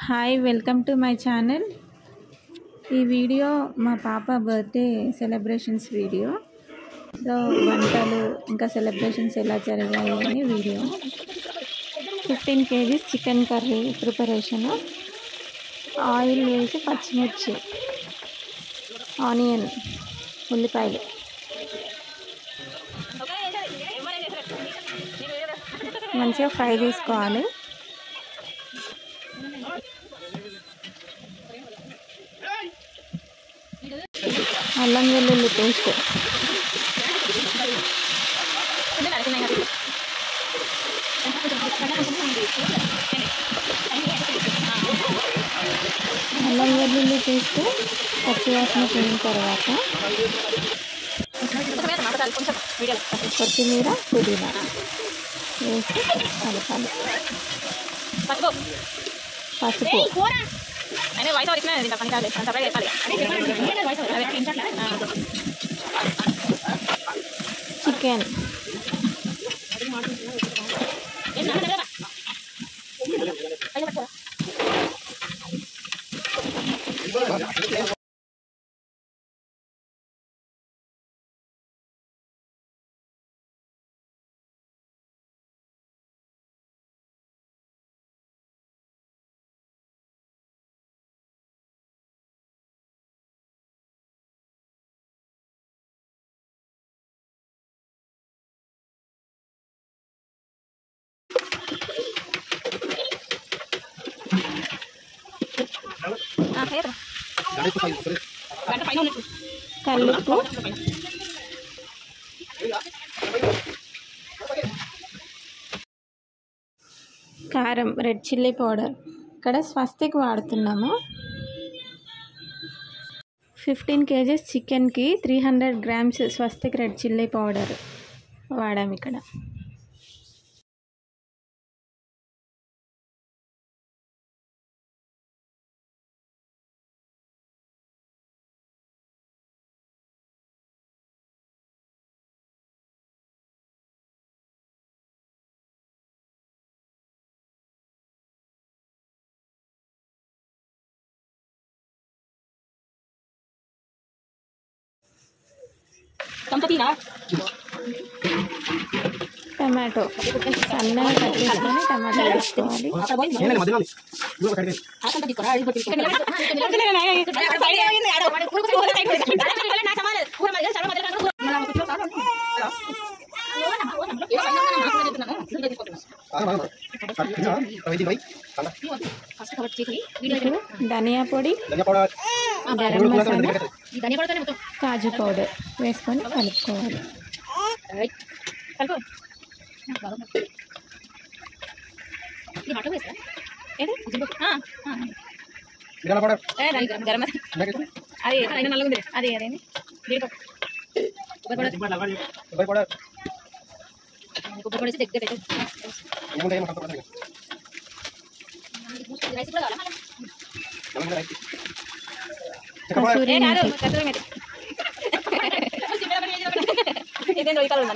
Hi welcome to my channel. ఈ video మా పాప బర్త్డే సెలబ్రేషన్స్ వీడియో. సో వంటలు ఇంకా సెలబ్రేషన్స్ ఎలా జరిగాయి అని video. 15 kgs chicken curry preparation. Oil వేసి పచ్చిమిర్చి, ఆనియన్, ఉల్లిపాయలు మంచిగా ఫ్రై చేసుకోవాలి. అల్లం వెల్లుల్లి పేస్ట్, అల్లం వెల్లుల్లి పేస్ట్ పచ్చివాసన పోయిన తర్వాత కొత్తిమీర, పుదీనా వేసి కలపాలి. పసుపు, చికెన్, కల్లుప్పు, కారం, రెడ్ చిల్లీ పౌడర్. ఇక్కడ స్వస్తిక్ వాడుతున్నాము. 15 kgs చికెన్కి 300 grams స్వస్తిక్ రెడ్ చిల్లీ పౌడర్ వాడాము ఇక్కడ. టమాటో సన్నగా కట్ చేసుకొని టమాటో వేసుకోవాలి. ధనియా పొడి, గరం మసాలా, కాజు పౌడర్ వేసుకొని కలుపుకోవాలి. కసూరి మేతి, చికెన్ మసాలా,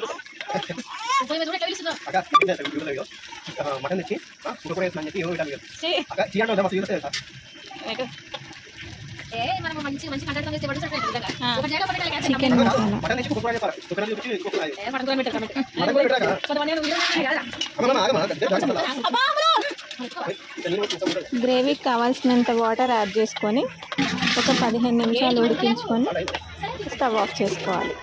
గ్రేవీకి కావాల్సినంత వాటర్ యాడ్ చేసుకొని ఒక 15 నిమిషాలు ఉడికించుకొని స్టవ్ ఆఫ్ చేసుకోవాలి.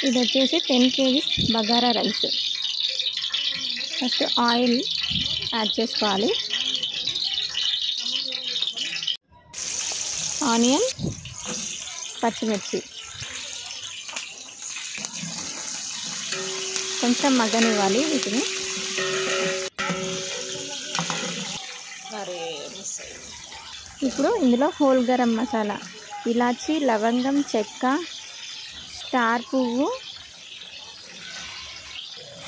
ఇది వచ్చేసి 10 kgs bagara rice. First oil add చేసుకోవాలి. ఆనియన్, పచ్చిమిర్చి కొంచెం మగ్గనివ్వాలి. వీటిని ఇప్పుడు ఇందులో హోల్ గరం మసాలా, ఇలాచి, లవంగం, చెక్క, స్టార్ పువ్వు,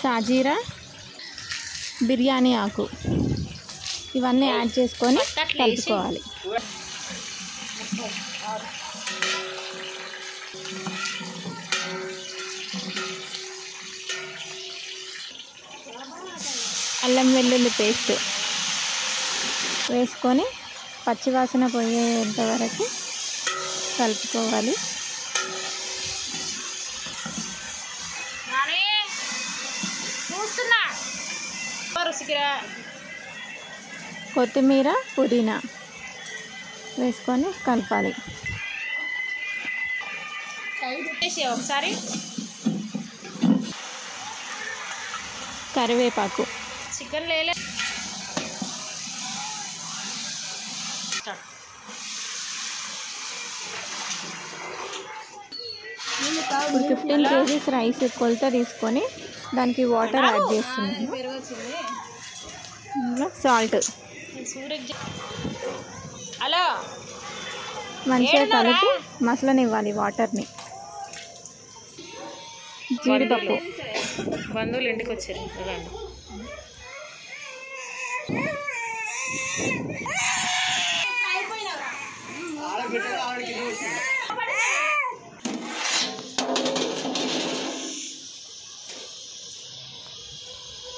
షాజీరా, బిర్యానీ ఆకు ఇవన్నీ యాడ్ చేసుకొని కలుపుకోవాలి. అల్లం వెల్లుల్లి పేస్ట్ వేసుకొని పచ్చివాసన పోయేంత వరకు కలుపుకోవాలి. కొత్తిమీర, పుదీనా వేసుకొని కలపాలి. ఒకసారి కరివేపాకు, చికెన్ లేలే ఇప్పుడు 15 kgs రైస్ కొలత తీసుకొని దానికి వాటర్ యాడ్ చేస్తున్నాను. సాల్ట్ హలో మంచిగా కలిపి మసలనివ్వాలి వాటర్ని. జీడిపప్పు, బంధువులు ఇంటికి వచ్చారు.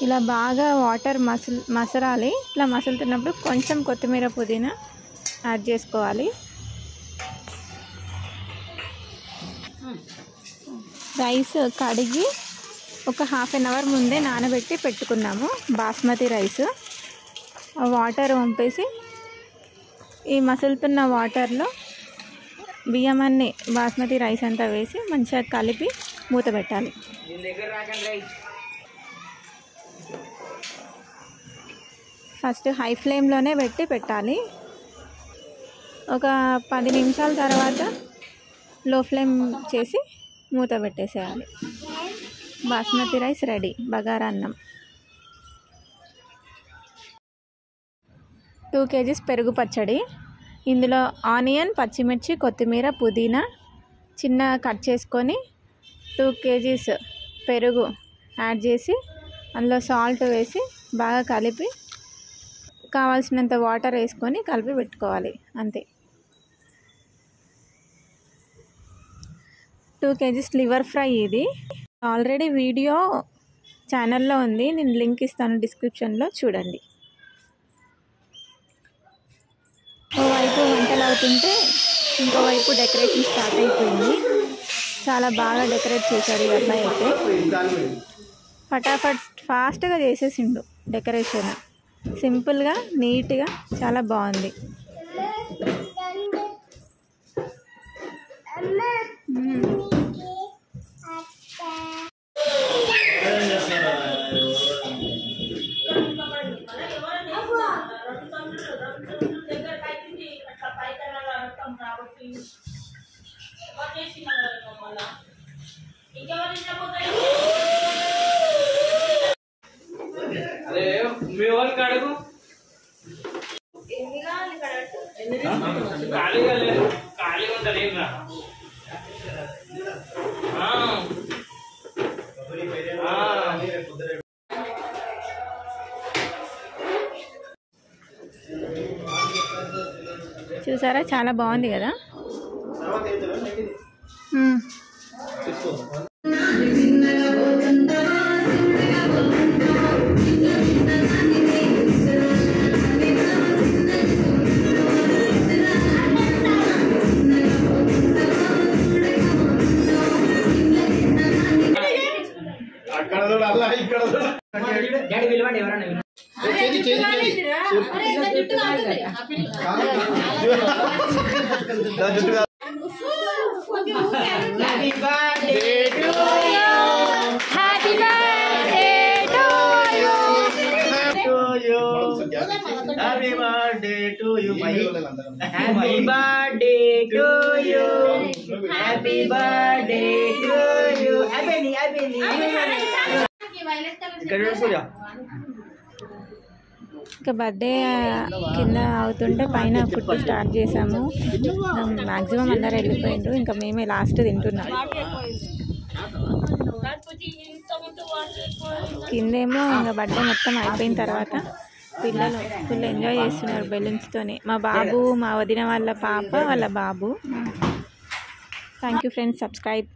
ఇలా బాగా వాటర్ మసరాలి. ఇట్లా మసులుతున్నప్పుడు కొంచెం కొత్తిమీర, పుదీనా యాడ్ చేసుకోవాలి. రైస్ కడిగి ఒక ½ an hour ముందే నానబెట్టి పెట్టుకున్నాము. బాస్మతి రైస్ వాటర్ వంపేసి ఈ మసులుతున్న వాటర్లో బియ్యం అన్నీ బాస్మతి రైస్ అంతా వేసి మంచిగా కలిపి మూత పెట్టాలి. ఫస్ట్ హై ఫ్లేమ్లోనే పెట్టాలి. ఒక 10 నిమిషాల తర్వాత లో ఫ్లేమ్ చేసి మూత పెట్టేసేయాలి. Basmati rice ready. బగారా అన్నం. 2 kgs పెరుగు పచ్చడి. ఇందులో ఆనియన్, పచ్చిమిర్చి, కొత్తిమీర, పుదీనా చిన్న కట్ చేసుకొని 2 kgs పెరుగు యాడ్ చేసి అందులో సాల్ట్ వేసి బాగా కలిపి కావాల్సినంత వాటర్ వేసుకొని కలిపి పెట్టుకోవాలి. అంతే. 2 kgs లివర్ ఫ్రై. ఇది ఆల్రెడీ వీడియో ఛానల్లో ఉంది, నేను లింక్ ఇస్తాను డిస్క్రిప్షన్లో, చూడండి. ఓవైపు వంటలు అవుతుంటే ఇంకోవైపు డెకరేషన్ స్టార్ట్ అయిపోయింది. చాలా బాగా డెకరేట్ చేశారు ఈ అబ్బాయి అయితే. ఫటాఫట్ ఫాస్ట్గా చేసేసిండు డెకరేషన్. సింపుల్గా, నీట్గా చాలా బాగుంది. చూసారా, చాలా బాగుంది కదా. Happy birthday to you. Happy birthday to you. Happy birthday to you. Abeni. ఇంకా బర్త్డే కింద అవుతుంటే పైన ఫుడ్ స్టార్ట్ చేసాము. మ్యాక్సిమం అందరు వెళ్ళిపోయిండ్రు, ఇంకా మేమే లాస్ట్ తింటున్నాం. కిందేమో ఇంకా బర్త్డే మొత్తం అయిపోయిన తర్వాత పిల్లలు ఫుల్ ఎంజాయ్ చేస్తున్నారు బెలూన్స్తోనే. మా బాబు, మా వదిన వాళ్ళ పాప, వాళ్ళ బాబు. Thank you friends, subscribe.